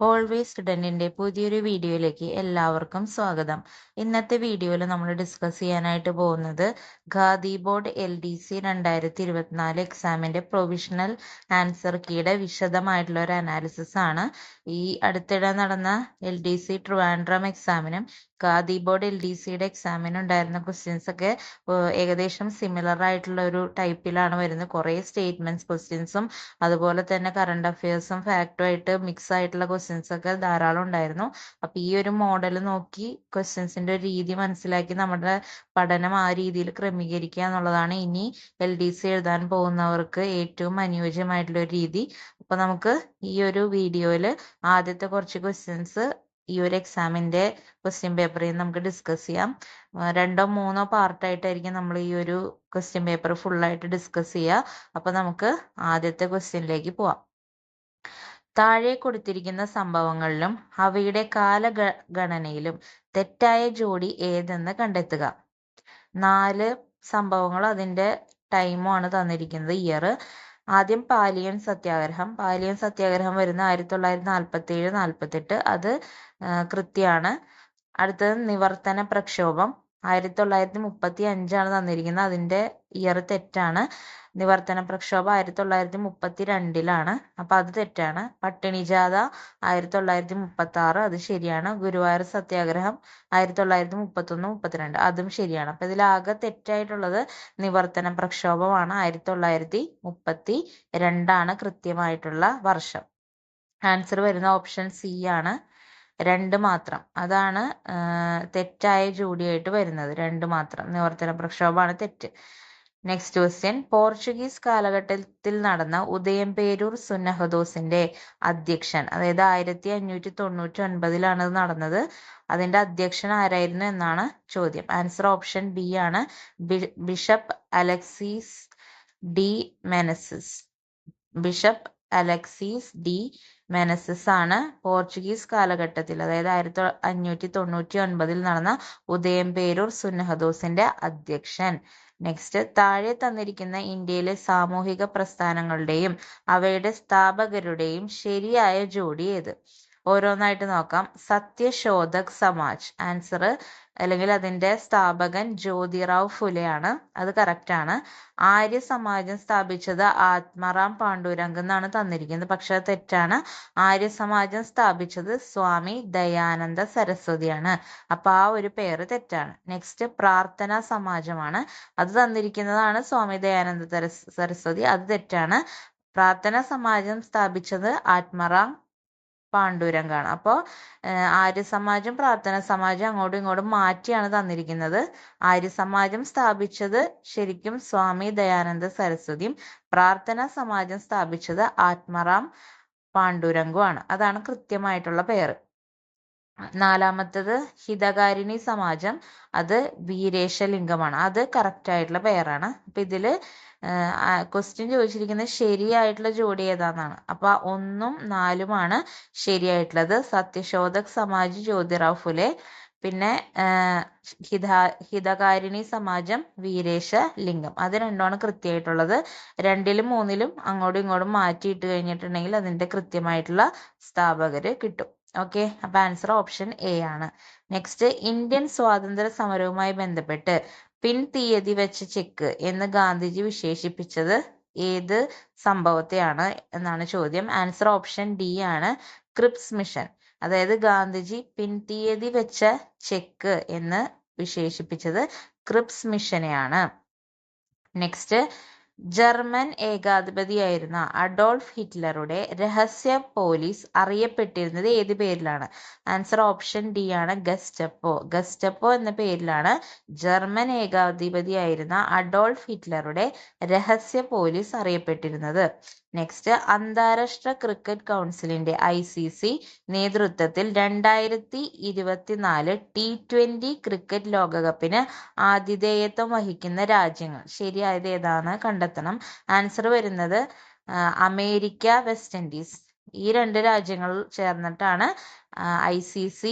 Always സ്റ്റുഡൻറ്റിൻ്റെ പുതിയൊരു വീഡിയോയിലേക്ക് എല്ലാവർക്കും സ്വാഗതം. ഇന്നത്തെ വീഡിയോയിൽ നമ്മൾ ഡിസ്കസ് ചെയ്യാനായിട്ട് പോകുന്നത് ഖാദി ബോർഡ് LDC 2024 എക്സാമിൻ്റെ പ്രൊവിഷണൽ ആൻസർ കീയുടെ വിശദമായിട്ടുള്ള ഒരു അനാലിസിസ് ആണ്. ഈ അടുത്തിടെ നടന്ന LDC ട്രിവാൻഡ്രം എക്സാമിനും ഖാദി ബോർഡ് LDCയുടെ എക്സാമിനും ഉണ്ടായിരുന്ന ക്വസ്റ്റ്യൻസ് ഒക്കെ ഏകദേശം സിമിലർ ആയിട്ടുള്ള ഒരു ടൈപ്പിലാണ് വരുന്നത്. കുറേ സ്റ്റേറ്റ്മെന്റ്സ് ക്വസ്റ്റ്യൻസും അതുപോലെ തന്നെ കറണ്ട് അഫയേഴ്സും ഫാക്റ്റും ആയിട്ട് മിക്സ് ആയിട്ടുള്ള ക്വസ്റ്റ്യൻസ് ഒക്കെ ധാരാളം ഉണ്ടായിരുന്നു. അപ്പൊ ഈ ഒരു മോഡൽ നോക്കി ക്വസ്റ്റ്യൻസിന്റെ ഒരു രീതി മനസ്സിലാക്കി നമ്മുടെ പഠനം ആ രീതിയിൽ ക്രമീകരിക്കുക എന്നുള്ളതാണ് ഇനി LDC എഴുതാൻ പോകുന്നവർക്ക് ഏറ്റവും അനുയോജ്യമായിട്ടുള്ള ഒരു രീതി. അപ്പൊ നമുക്ക് ഈ ഒരു വീഡിയോയിൽ ആദ്യത്തെ കുറച്ച് ക്വസ്റ്റ്യൻസ് ഈ ഒരു എക്സാമിന്റെ ക്വസ്റ്റ്യൻ പേപ്പറിൽ നമുക്ക് ഡിസ്കസ് ചെയ്യാം. 2-3 പാർട്ടായിട്ടായിരിക്കും നമ്മൾ ഈ ഒരു ക്വസ്റ്റ്യൻ പേപ്പർ ഫുള്ളായിട്ട് ഡിസ്കസ് ചെയ്യുക. അപ്പൊ നമുക്ക് ആദ്യത്തെ ക്വസ്റ്റ്യനിലേക്ക് പോവാം. താഴെ കൊടുത്തിരിക്കുന്ന സംഭവങ്ങളിലും അവയുടെ കാലഗണനയിലും തെറ്റായ ജോഡി ഏതെന്ന് കണ്ടെത്തുക. 4 സംഭവങ്ങളും അതിന്റെ ടൈമും ആണ് തന്നിരിക്കുന്നത്, ഇയർ. ആദ്യം പാലിയൻ സത്യാഗ്രഹം. പാലിയൻ സത്യാഗ്രഹം വരുന്ന 1947-48, അത് കൃത്യമാണ്. അടുത്തത് നിവർത്തന പ്രക്ഷോഭം 1935 തന്നിരിക്കുന്നത്, അതിന്റെ ഇയർ തെറ്റാണ്. നിവർത്തന പ്രക്ഷോഭം 1932 അപ്പൊ അത് തെറ്റാണ്. പട്ടിണിജാഥ 1936, അത് ശരിയാണ്. ഗുരുവായൂർ സത്യാഗ്രഹം 1931-32, അതും ശരിയാണ്. അപ്പൊ ഇതിലാകെ തെറ്റായിട്ടുള്ളത് നിവർത്തന പ്രക്ഷോഭമാണ്. 1932 കൃത്യമായിട്ടുള്ള വർഷം. ആൻസർ വരുന്ന ഓപ്ഷൻ സി ആണ്, 2 മാത്രം. അതാണ് തെറ്റായ ജോഡിയായിട്ട് വരുന്നത്, 2 മാത്രം. നിവർത്തന പ്രക്ഷോഭമാണ് തെറ്റ്. Next question. പോർച്ചുഗീസ് കാലഘട്ടത്തിൽ നടന്ന ഉദയംപേരൂർ സുന്നഹദോസിന്റെ അധ്യക്ഷൻ, അതായത് 1599 ഇത് നടന്നത്. അതിന്റെ അധ്യക്ഷൻ ആരായിരുന്നു എന്നാണ് ചോദ്യം. ആൻസർ ഓപ്ഷൻ ബി ആണ്, bishop Alexis de Menezes. Bishop Alexis de Menezes ആണ് പോർച്ചുഗീസ് കാലഘട്ടത്തിൽ, അതായത് 1599 നടന്ന ഉദയംപേരൂർ സുന്നഹദോസിന്റെ അധ്യക്ഷൻ. നെക്സ്റ്റ്. താഴെ തന്നിരിക്കുന്ന ഇന്ത്യയിലെ സാമൂഹിക പ്രസ്ഥാനങ്ങളുടെയും അവയുടെ സ്ഥാപകരുടെയും ശരിയായ ജോഡി ഏത്? ഓരോന്നായിട്ട് നോക്കാം. സത്യശോധക് സമാജ്, ആൻസർ അല്ലെങ്കിൽ അതിന്റെ സ്ഥാപകൻ ജ്യോതിറാവ് ഫുലെയാണ്, അത് കറക്റ്റ് ആണ്. ആര്യ സമാജം സ്ഥാപിച്ചത് ആത്മറാം പാണ്ഡുരംഗ് എന്നാണ് തന്നിരിക്കുന്നത്, പക്ഷെ അത് തെറ്റാണ്. ആര്യ സമാജം സ്ഥാപിച്ചത് സ്വാമി ദയാനന്ദ സരസ്വതിയാണ്, അപ്പൊ ആ ഒരു പേര് തെറ്റാണ്. നെക്സ്റ്റ്. പ്രാർത്ഥനാ സമാജമാണ്, അത് തന്നിരിക്കുന്നതാണ് സ്വാമി ദയാനന്ദ സരസ്വതി, അത് തെറ്റാണ്. പ്രാർത്ഥനാ സമാജം സ്ഥാപിച്ചത് ആത്മറാം പാണ്ഡുരംഗാണ്. അപ്പോൾ ആര്യസമാജം പ്രാർത്ഥനാ സമാജം അങ്ങോട്ടും ഇങ്ങോട്ടും മാറ്റിയാണ് തന്നിരിക്കുന്നത്. ആര്യസമാജം സ്ഥാപിച്ചത് ശരിക്കും സ്വാമി ദയാനന്ദ സരസ്വതിയും പ്രാർത്ഥനാ സമാജം സ്ഥാപിച്ചത് ആത്മറാം പാണ്ഡുരംഗുമാണ്, അതാണ് കൃത്യമായിട്ടുള്ള പേര്. 4-മത്തത് ഹിതകാരിണി സമാജം, അത് വീരേശലിംഗമാണ്, അത് കറക്റ്റ് ആയിട്ടുള്ള പേരാണ്. അപ്പൊ ഇതില് ക്വസ്റ്റ്യൻ ചോദിച്ചിരിക്കുന്നത് ശരിയായിട്ടുള്ള ജോഡി ഏതാന്നാണ്. അപ്പൊ 1ഉം 4ഉമാണ് ശരിയായിട്ടുള്ളത്. സത്യശോധക് സമാജ് ജ്യോതിറാവ് ഫുലെ, പിന്നെ ഹിതകാരിണി സമാജം വീരേശ ലിംഗം, അത് രണ്ടുമാണ് കൃത്യമായിട്ടുള്ളത്. 2ലും 3ലും അങ്ങോട്ടും ഇങ്ങോട്ടും മാറ്റിയിട്ട് കഴിഞ്ഞിട്ടുണ്ടെങ്കിൽ അതിന്റെ കൃത്യമായിട്ടുള്ള സ്ഥാപകര് കിട്ടും. ഓക്കെ, അപ്പൊ ആൻസർ ഓപ്ഷൻ എ ആണ്. നെക്സ്റ്റ്. ഇന്ത്യൻ സ്വാതന്ത്ര്യ സമരവുമായി ബന്ധപ്പെട്ട് പിൻതീയതി വെച്ച ചെക്ക് എന്ന് ഗാന്ധിജി വിശേഷിപ്പിച്ചത് ഏത് സംഭവത്തെയാണ് എന്നാണ് ചോദ്യം. ആൻസർ ഓപ്ഷൻ ഡി ആണ്, ക്രിപ്സ് മിഷൻ. അതായത് ഗാന്ധിജി പിൻതീയതി വെച്ച ചെക്ക് എന്ന് വിശേഷിപ്പിച്ചത് ക്രിപ്സ് മിഷനെയാണ്. നെക്സ്റ്റ്. ജർമ്മൻ ഏകാധിപതിയായിരുന്ന അഡോൾഫ് ഹിറ്റ്ലറുടെ രഹസ്യ പോലീസ് അറിയപ്പെട്ടിരുന്നത് ഏത് പേരിലാണ്? ആൻസർ ഓപ്ഷൻ ഡി ആണ്, ഗസ്റ്റപ്പോ. ഗസ്റ്റപ്പോ എന്ന പേരിലാണ് ജർമ്മൻ ഏകാധിപതിയായിരുന്ന അഡോൾഫ് ഹിറ്റ്ലറുടെ രഹസ്യ പോലീസ് അറിയപ്പെട്ടിരുന്നത്. നെക്സ്റ്റ്. അന്താരാഷ്ട്ര ക്രിക്കറ്റ് കൗൺസിലിന്റെ ICC നേതൃത്വത്തിൽ 2024 T20 ക്രിക്കറ്റ് ലോകകപ്പിന് ആതിഥേയത്വം വഹിക്കുന്ന രാജ്യങ്ങൾ, ശരിയായത് ഏതാണ് കണ്ടെത്തണം. ആൻസർ വരുന്നത് അമേരിക്ക, വെസ്റ്റ് ഇൻഡീസ്. ഈ 2 രാജ്യങ്ങൾ ചേർന്നിട്ടാണ് ICC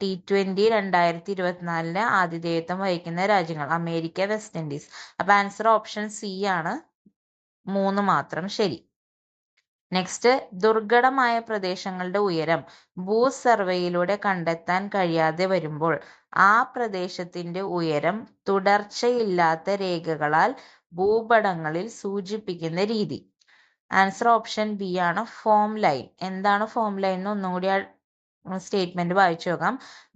T20 2024 ആതിഥേയത്വം വഹിക്കുന്ന രാജ്യങ്ങൾ, അമേരിക്ക, വെസ്റ്റ് ഇൻഡീസ്. അപ്പൊ ആൻസർ ഓപ്ഷൻ സി ആണ്, 3 മാത്രം ശരി. നെക്സ്റ്റ്, ദുർഘടമായ പ്രദേശങ്ങളുടെ ഉയരം ഭൂസർവേയിലൂടെ കണ്ടെത്താൻ കഴിയാതെ വരുമ്പോൾ ആ പ്രദേശത്തിന്റെ ഉയരം തുടർച്ചയില്ലാത്ത രേഖകളാൽ ഭൂപടങ്ങളിൽ സൂചിപ്പിക്കുന്ന രീതി. ആൻസർ ഓപ്ഷൻ ബി ആണ്, ഫോം ലൈൻ. എന്താണ് ഫോം ലൈൻ എന്ന് ഒന്നും കൂടി സ്റ്റേറ്റ്മെന്റ് വായിച്ചു നോക്കാം.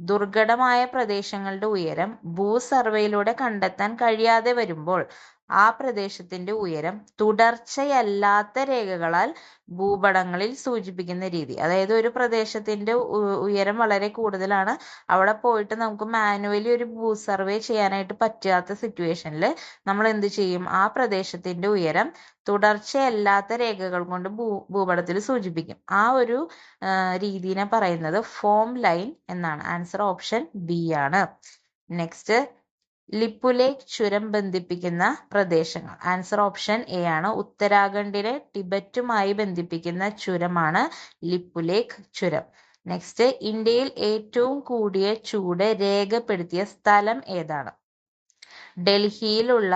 ദുർഘടമായ പ്രദേശങ്ങളുടെ ഉയരം ഭൂസർവേയിലൂടെ കണ്ടെത്താൻ കഴിയാതെ വരുമ്പോൾ ആ പ്രദേശത്തിന്റെ ഉയരം തുടർച്ചയല്ലാത്ത രേഖകളാൽ ഭൂപടങ്ങളിൽ സൂചിപ്പിക്കുന്ന രീതി. അതായത് ഒരു പ്രദേശത്തിന്റെ ഉയരം വളരെ കൂടുതലാണ്, അവിടെ പോയിട്ട് നമുക്ക് മാനുവലി ഒരു ഭൂസർവേ ചെയ്യാനായിട്ട് പറ്റാത്ത സിറ്റുവേഷനിൽ നമ്മൾ എന്ത് ചെയ്യും? ആ പ്രദേശത്തിന്റെ ഉയരം തുടർച്ചയല്ലാത്ത രേഖകൾ കൊണ്ട് ഭൂപടത്തിൽ സൂചിപ്പിക്കും. ആ ഒരു രീതിനെ പറയുന്നത് ഫോം ലൈൻ എന്നാണ്. ആൻസർ ഓപ്ഷൻ ബി ആണ്. നെക്സ്റ്റ്, ലിപുലേഖ് ചുരം ബന്ധിപ്പിക്കുന്ന പ്രദേശങ്ങൾ. ആൻസർ ഓപ്ഷൻ എ ആണ്. ഉത്തരാഖണ്ഡിനെ ടിബറ്റുമായി ബന്ധിപ്പിക്കുന്ന ചുരമാണ് ലിപുലേഖ് ചുരം. നെക്സ്റ്റ്, ഇന്ത്യയിൽ ഏറ്റവും കൂടിയ ചൂട് രേഖപ്പെടുത്തിയ സ്ഥലം ഏതാണ്? ഡൽഹിയിലുള്ള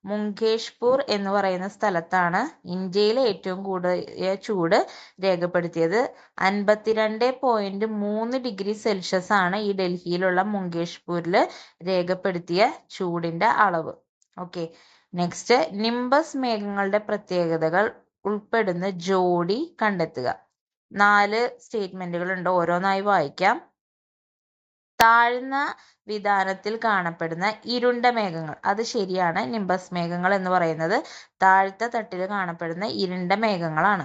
മുങ്കേഷ്പൂർ എന്ന് പറയുന്ന സ്ഥലത്താണ് ഇന്ത്യയിലെ ഏറ്റവും കൂടിയ ചൂട് രേഖപ്പെടുത്തിയത്. 52.3 ഡിഗ്രി സെൽഷ്യസ് ആണ് ഈ ഡൽഹിയിലുള്ള മുങ്കേഷ്പൂരിൽ രേഖപ്പെടുത്തിയ ചൂടിന്റെ അളവ്. ഓക്കെ. നെക്സ്റ്റ്, നിംബസ് മേഘങ്ങളുടെ പ്രത്യേകതകൾ ഉൾപ്പെടുന്ന ജോഡി കണ്ടെത്തുക. 4 സ്റ്റേറ്റ്മെന്റുകൾ ഉണ്ട്, ഓരോന്നായി വായിക്കാം. താഴ്ന്ന വിതാനത്തിൽ കാണപ്പെടുന്ന ഇരുണ്ട മേഘങ്ങൾ, അത് ശരിയാണ്. നിംബസ് മേഘങ്ങൾ എന്ന് പറയുന്നത് താഴത്തെ തട്ടിൽ കാണപ്പെടുന്ന ഇരുണ്ട മേഘങ്ങളാണ്.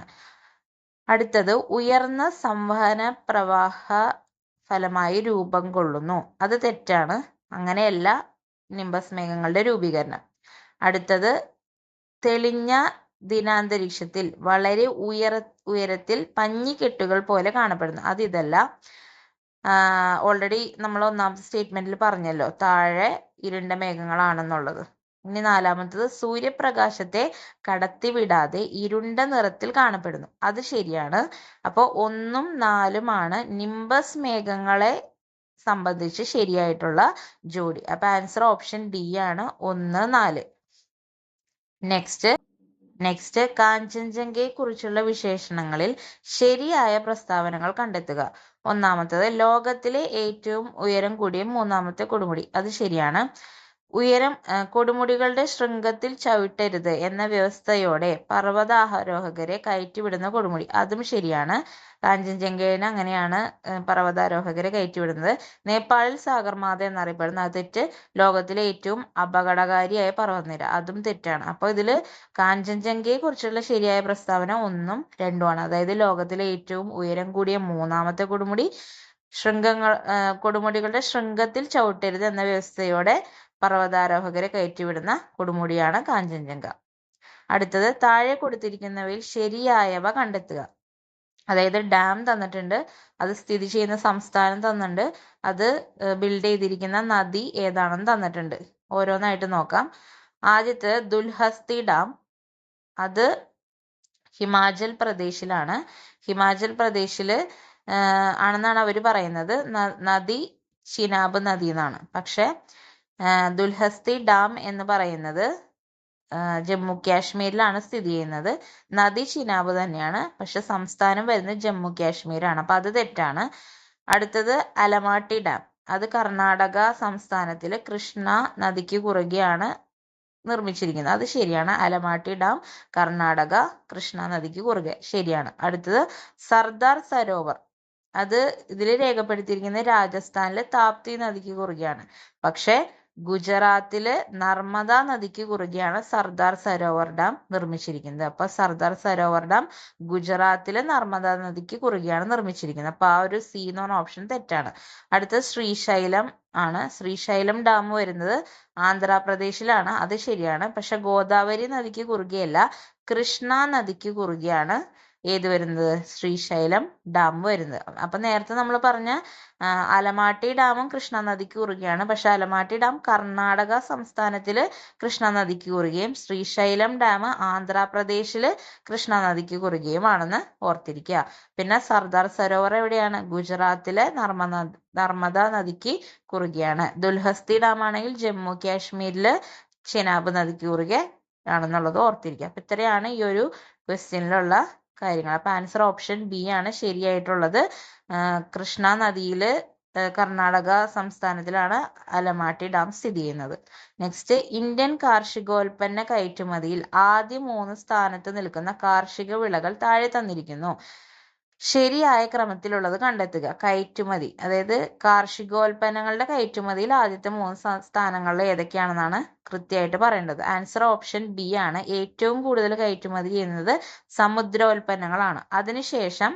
അടുത്തത്, ഉയർന്ന സംവഹന പ്രവാഹ ഫലമായി രൂപം കൊള്ളുന്നു, അത് തെറ്റാണ്. അങ്ങനെയല്ല നിംബസ് മേഘങ്ങളുടെ രൂപീകരണം. അടുത്തത്, തെളിഞ്ഞ ദിനാന്തരീക്ഷത്തിൽ വളരെ ഉയരത്തിൽ പഞ്ഞിക്കെട്ടുകൾ പോലെ കാണപ്പെടുന്നു, അത് ഇതല്ല. ഓൾറെഡി നമ്മൾ ഒന്നാമത്തെ സ്റ്റേറ്റ്മെന്റിൽ പറഞ്ഞല്ലോ താഴെ ഇരുണ്ട മേഘങ്ങളാണെന്നുള്ളത്. ഇനി 4-മത്തത്, സൂര്യപ്രകാശത്തെ കടത്തിവിടാതെ ഇരുണ്ട നിറത്തിൽ കാണപ്പെടുന്നു, അത് ശരിയാണ്. അപ്പോൾ 1ഉം 4ഉം ആണ് നിംബസ് മേഘങ്ങളെ സംബന്ധിച്ച് ശരിയായിട്ടുള്ള ജോഡി. അപ്പൊ ആൻസർ ഓപ്ഷൻ ഡി ആണ്, 1, 4. നെക്സ്റ്റ്, കാഞ്ചൻജംഗയെ കുറിച്ചുള്ള വിശേഷണങ്ങളിൽ ശരിയായ പ്രസ്താവനകൾ കണ്ടെത്തുക. 1-മത്തത്, ലോകത്തിലെ ഏറ്റവും ഉയരം കൂടിയ 3-മത്തെ കൊടുമുടി, അത് ശരിയാണ്. കൊടുമുടികളുടെ ശൃംഗത്തിൽ ചവിട്ടരുത് എന്ന വ്യവസ്ഥയോടെ പർവ്വതാരോഹകരെ കയറ്റിവിടുന്ന കൊടുമുടി, അതും ശരിയാണ്. കാഞ്ചൻജംഗയിന് അങ്ങനെയാണ് പർവ്വതാരോഹകരെ കയറ്റിവിടുന്നത്. നേപ്പാളിൽ സാഗർമാത എന്നറിയപ്പെടുന്ന, അത് തെറ്റ്. ലോകത്തിലെ ഏറ്റവും അപകടകാരിയായ പർവ്വതനിര, അതും തെറ്റാണ്. അപ്പോൾ ഇതിൽ കാഞ്ചൻജംഗയെ കുറിച്ചുള്ള ശരിയായ പ്രസ്താവന 1ഉം 2ഉമാണ്. അതായത് ലോകത്തിലെ ഏറ്റവും ഉയരം കൂടിയ 3-മത്തെ കൊടുമുടി, കൊടുമുടികളുടെ ശൃംഗത്തിൽ ചവിട്ടരുത് എന്ന വ്യവസ്ഥയോടെ പർവ്വതാരോഹകരെ കയറ്റിവിടുന്ന കൊടുമുടിയാണ് കാഞ്ചൻജംഗ. അടുത്തത്, താഴെ കൊടുത്തിരിക്കുന്നവയിൽ ശരിയായവ കണ്ടെത്തുക. അതായത് ഡാം തന്നിട്ടുണ്ട്, അത് സ്ഥിതി ചെയ്യുന്ന സംസ്ഥാനം തന്നിട്ടുണ്ട്, അത് ബിൽഡ് ചെയ്തിരിക്കുന്ന നദി ഏതാണെന്ന് തന്നിട്ടുണ്ട്. ഓരോന്നായിട്ട് നോക്കാം. ആദ്യത്തെ ദുൽഹസ്തി ഡാം, അത് ഹിമാചൽ പ്രദേശിലാണ്. ഹിമാചൽ പ്രദേശിൽ ആണെന്നാണ് അവർ പറയുന്നത്. നദി ചിനാബ് നദി എന്നാണ്. പക്ഷെ ദുൽഹസ്തി ഡാം എന്ന് പറയുന്നത് ജമ്മു കാശ്മീരിലാണ് സ്ഥിതി ചെയ്യുന്നത്. നദി ചിനാബ് തന്നെയാണ്, പക്ഷെ സംസ്ഥാനം വരുന്നത് ജമ്മു കാശ്മീരാണ്. അപ്പൊ അത് തെറ്റാണ്. അടുത്തത് അലമാട്ടി ഡാം, അത് കർണാടക സംസ്ഥാനത്തിലെ കൃഷ്ണ നദിക്ക് കുറുകെയാണ് നിർമ്മിച്ചിരിക്കുന്നത്, അത് ശരിയാണ്. അലമാട്ടി ഡാം കർണാടക കൃഷ്ണ നദിക്ക് കുറുകെ, ശരിയാണ്. അടുത്തത് സർദാർ സരോവർ, അത് ഇതിൽ രേഖപ്പെടുത്തിയിരിക്കുന്നത് രാജസ്ഥാനിലെ താപ്തി നദിക്ക് കുറുകെയാണ്. പക്ഷെ ഗുജറാത്തില് നർമ്മദ നദിക്ക് കുറുകെയാണ് സർദാർ സരോവർ ഡാം നിർമ്മിച്ചിരിക്കുന്നത്. അപ്പൊ സർദാർ സരോവർ ഡാം ഗുജറാത്തിലെ നർമ്മദ നദിക്ക് കുറുകെയാണ് നിർമ്മിച്ചിരിക്കുന്നത്. അപ്പൊ ആ ഒരു സി എന്ന് പറഞ്ഞ ഓപ്ഷൻ തെറ്റാണ്. അടുത്ത ശ്രീശൈലം ആണ്. ശ്രീശൈലം ഡാം വരുന്നത് ആന്ധ്രാപ്രദേശിലാണ്, അത് ശരിയാണ്. പക്ഷെ ഗോദാവരി നദിക്ക് കുറുകെയല്ല, കൃഷ്ണ നദിക്ക് കുറുകെയാണ് ഏത് വരുന്നത്? ശ്രീശൈലം ഡാം വരുന്നത്. അപ്പൊ നേരത്തെ നമ്മൾ പറഞ്ഞ അലമാട്ടി ഡാമും കൃഷ്ണ നദിക്ക് കുറുകെയാണ്. പക്ഷെ അലമാട്ടി ഡാം കർണാടക സംസ്ഥാനത്തില് കൃഷ്ണ നദിക്ക് കുറുകെയും ശ്രീശൈലം ഡാം ആന്ധ്രാപ്രദേശില് കൃഷ്ണ നദിക്ക് കുറുകെയുമാണെന്ന് ഓർത്തിരിക്കുക. പിന്നെ സർദാർ സരോവർ എവിടെയാണ്? ഗുജറാത്തിലെ നർമ്മദ നദിക്ക് കുറുകെയാണ്. ദുൽഹസ്തി ഡാം ആണെങ്കിൽ ജമ്മു കാശ്മീരില് ചിനാബ് നദിക്ക് കുറുകെ ആണെന്നുള്ളത് ഓർത്തിരിക്കുക. അപ്പൊ ഇത്രയാണ് ഈ ഒരു ക്വസ്റ്റ്യനിലുള്ള കാര്യങ്ങൾ. അപ്പൊ ആൻസർ ഓപ്ഷൻ ബി ആണ് ശരിയായിട്ടുള്ളത്. കൃഷ്ണ നദിയില് കർണാടക സംസ്ഥാനത്തിലാണ് അലമാട്ടി ഡാം സ്ഥിതി ചെയ്യുന്നത്. നെക്സ്റ്റ്, ഇന്ത്യൻ കാർഷികോൽപ്പന്ന കയറ്റുമതിയിൽ ആദ്യ 3 സ്ഥാനത്ത് നിൽക്കുന്ന കാർഷിക വിളകൾ താഴെ തന്നിരിക്കുന്നു. ശരിയായ ക്രമത്തിലുള്ളത് കണ്ടെത്തുക. കയറ്റുമതി, അതായത് കാർഷികോൽപ്പന്നങ്ങളുടെ കയറ്റുമതിയിൽ ആദ്യത്തെ 3 സ്ഥാനങ്ങളിൽ ഏതൊക്കെയാണെന്നാണ് കൃത്യമായിട്ട് പറയേണ്ടത്. ആൻസർ ഓപ്ഷൻ ബി ആണ്. ഏറ്റവും കൂടുതൽ കയറ്റുമതി ചെയ്യുന്നത് സമുദ്രോൽപ്പന്നങ്ങളാണ്. അതിനുശേഷം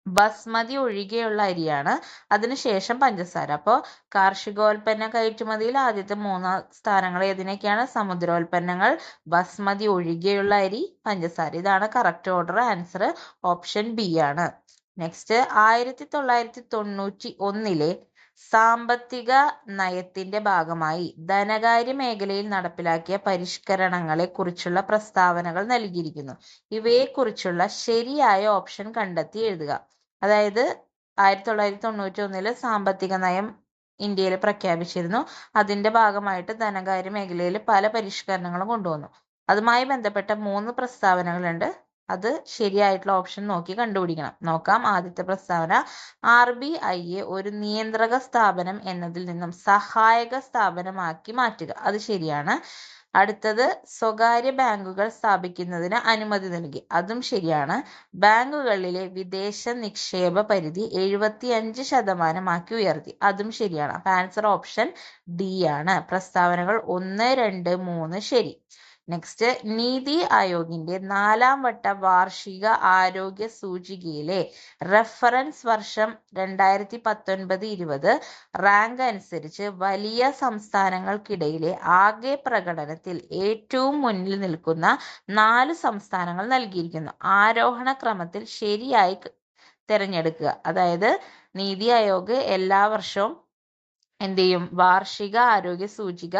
ബസ്മതി ഒഴികെയുള്ള അരിയാണ്. അതിനുശേഷം പഞ്ചസാര. അപ്പോൾ കാർഷികോൽപ്പന്ന കയറ്റുമതിയിൽ ആദ്യത്തെ 3 സ്ഥാനങ്ങൾ ഏതിനൊക്കെയാണ്? സമുദ്രോൽപ്പന്നങ്ങൾ, ബസ്മതി ഒഴികെയുള്ള അരി, പഞ്ചസാര. ഇതാണ് correct order. Answer option B ആണ്. നെക്സ്റ്റ്, 1991 സാമ്പത്തിക നയത്തിന്റെ ഭാഗമായി ധനകാര്യ മേഖലയിൽ നടപ്പിലാക്കിയ പരിഷ്കരണങ്ങളെ കുറിച്ചുള്ള പ്രസ്താവനകൾ നൽകിയിരിക്കുന്നു. ഇവയെക്കുറിച്ചുള്ള ശരിയായ ഓപ്ഷൻ കണ്ടെത്തി എഴുതുക. അതായത് 1991 സാമ്പത്തിക നയം ഇന്ത്യയിൽ പ്രഖ്യാപിച്ചിരുന്നു. അതിന്റെ ഭാഗമായിട്ട് ധനകാര്യ മേഖലയിൽ പല പരിഷ്കരണങ്ങളും കൊണ്ടുവന്നു. അതുമായി ബന്ധപ്പെട്ട 3 പ്രസ്താവനകളുണ്ട്. അത് ശരിയായിട്ടുള്ള ഓപ്ഷൻ നോക്കി കണ്ടുപിടിക്കണം. നോക്കാം. ആദ്യത്തെ പ്രസ്താവന, RBIയെ ഒരു നിയന്ത്രക സ്ഥാപനം എന്നതിൽ നിന്നും സഹായക സ്ഥാപനമാക്കി മാറ്റുക. അത് ശരിയാണ്. അടുത്തത്, സ്വകാര്യ ബാങ്കുകൾ സ്ഥാപിക്കുന്നതിന് അനുമതി നൽകി. അതും ശരിയാണ്. ബാങ്കുകളിലെ വിദേശ നിക്ഷേപ പരിധി 75% ഉയർത്തി. അതും ശരിയാണ്. അപ്പൊ ആൻസർ ഓപ്ഷൻ ഡി ആണ്. പ്രസ്താവനകൾ 1, 2, 3 ശരി. നെക്സ്റ്റ്, നീതി ആയോഗിന്റെ 4ാം വട്ട വാർഷിക ആരോഗ്യ സൂചികയിലെ റഫറൻസ് വർഷം 2019-20 റാങ്ക് അനുസരിച്ച് വലിയ സംസ്ഥാനങ്ങൾക്കിടയിലെ ആകെ പ്രകടനത്തിൽ ഏറ്റവും മുന്നിൽ നിൽക്കുന്ന 4 സംസ്ഥാനങ്ങൾ നൽകിയിരിക്കുന്നു. ആരോഹണ ക്രമത്തിൽ ശരിയായി തിരഞ്ഞെടുക്കുക. അതായത് നീതി ആയോഗ് എല്ലാ വർഷവും എന്ത് ചെയ്യും? വാർഷിക ആരോഗ്യ സൂചിക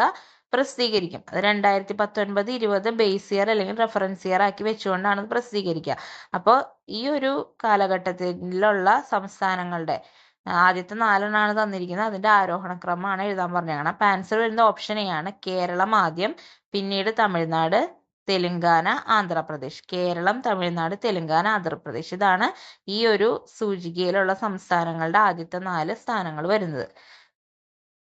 പ്രസിദ്ധീകരിക്കും. അത് 2019-20 ബേസ് ഇയർ അല്ലെങ്കിൽ റെഫറൻസ് ഇയർ ആക്കി വെച്ചുകൊണ്ടാണ് അത് പ്രസിദ്ധീകരിക്കുക. അപ്പോൾ ഈ ഒരു കാലഘട്ടത്തിലുള്ള സംസ്ഥാനങ്ങളുടെ ആദ്യത്തെ 4 തന്നിരിക്കുന്നത്. അതിന്റെ ആരോഹണ ക്രമമാണ് എഴുതാൻ പറഞ്ഞേക്കണം. അപ്പൊ ആൻസർ വരുന്ന ഓപ്ഷൻ എ ആണ്. കേരളം ആദ്യം, പിന്നീട് തമിഴ്നാട്, തെലുങ്കാന, ആന്ധ്രാപ്രദേശ്. കേരളം, തമിഴ്നാട്, തെലുങ്കാന, ആന്ധ്രാപ്രദേശ്. ഇതാണ് ഈ ഒരു സൂചികയിലുള്ള സംസ്ഥാനങ്ങളുടെ ആദ്യത്തെ 4 സ്ഥാനങ്ങൾ വരുന്നത്.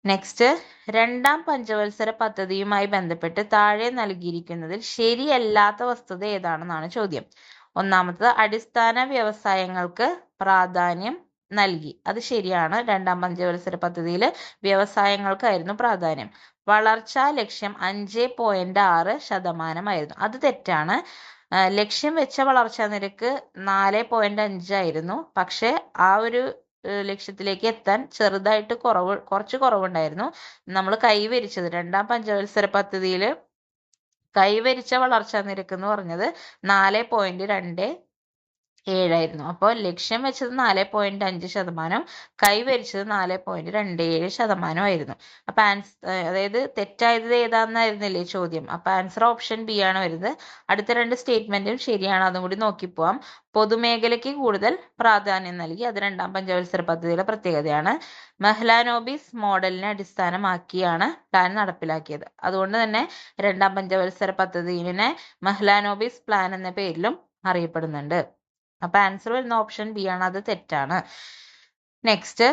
നെക്സ്റ്റ്, 2ാം പഞ്ചവത്സര പദ്ധതിയുമായി ബന്ധപ്പെട്ട് താഴെ നൽകിയിരിക്കുന്നതിൽ ശരിയല്ലാത്ത വസ്തുത ഏതാണെന്നാണ് ചോദ്യം. ഒന്നാമത്തത്, അടിസ്ഥാന വ്യവസായങ്ങൾക്ക് പ്രാധാന്യം നൽകി. അത് ശരിയാണ്. 2ാം പഞ്ചവത്സര പദ്ധതിയിൽ വ്യവസായങ്ങൾക്കായിരുന്നു പ്രാധാന്യം. വളർച്ചാ ലക്ഷ്യം 5.6% അത് തെറ്റാണ്. ലക്ഷ്യം വെച്ച വളർച്ചാ നിരക്ക് 4.5 ആയിരുന്നു. പക്ഷെ ആ ഒരു ലക്ഷ്യത്തിലേക്ക് എത്താൻ കുറച്ച് കുറവുണ്ടായിരുന്നു. നമ്മൾ കൈവരിച്ചത് 2ാം പഞ്ചവത്സര പദ്ധതിയിൽ കൈവരിച്ച വളർച്ചാ നിരക്ക് എന്ന് പറഞ്ഞത് 4.27 ആയിരുന്നു. അപ്പോൾ ലക്ഷ്യം വെച്ചത് 4.5%, കൈവരിച്ചത് 4.27% ആയിരുന്നു. അപ്പൊ അതായത് തെറ്റായത് ഏതാണെന്നായിരുന്നില്ലേ ചോദ്യം. അപ്പൊ ആൻസർ ഓപ്ഷൻ ബി ആണ് വരുന്നത്. അടുത്ത 2 സ്റ്റേറ്റ്മെന്റും ശരിയാണ്. അതും കൂടി നോക്കിപ്പോവാം. പൊതുമേഖലയ്ക്ക് കൂടുതൽ പ്രാധാന്യം നൽകി. അത് 2ാം പഞ്ചവത്സര പദ്ധതിയുടെ പ്രത്യേകതയാണ്. മെഹ്ലാനോബിസ് മോഡലിനെ അടിസ്ഥാനമാക്കിയാണ് പ്ലാൻ നടപ്പിലാക്കിയത്. അതുകൊണ്ട് തന്നെ 2ാം പഞ്ചവത്സര പദ്ധതിനെ മെഹ്ലാനോബിസ് പ്ലാൻ എന്ന പേരിലും അറിയപ്പെടുന്നുണ്ട്. അപ്പൊ ആൻസർ വരുന്ന ഓപ്ഷൻ ബി ആണ്. അത് തെറ്റാണ്. നെക്സ്റ്റ്,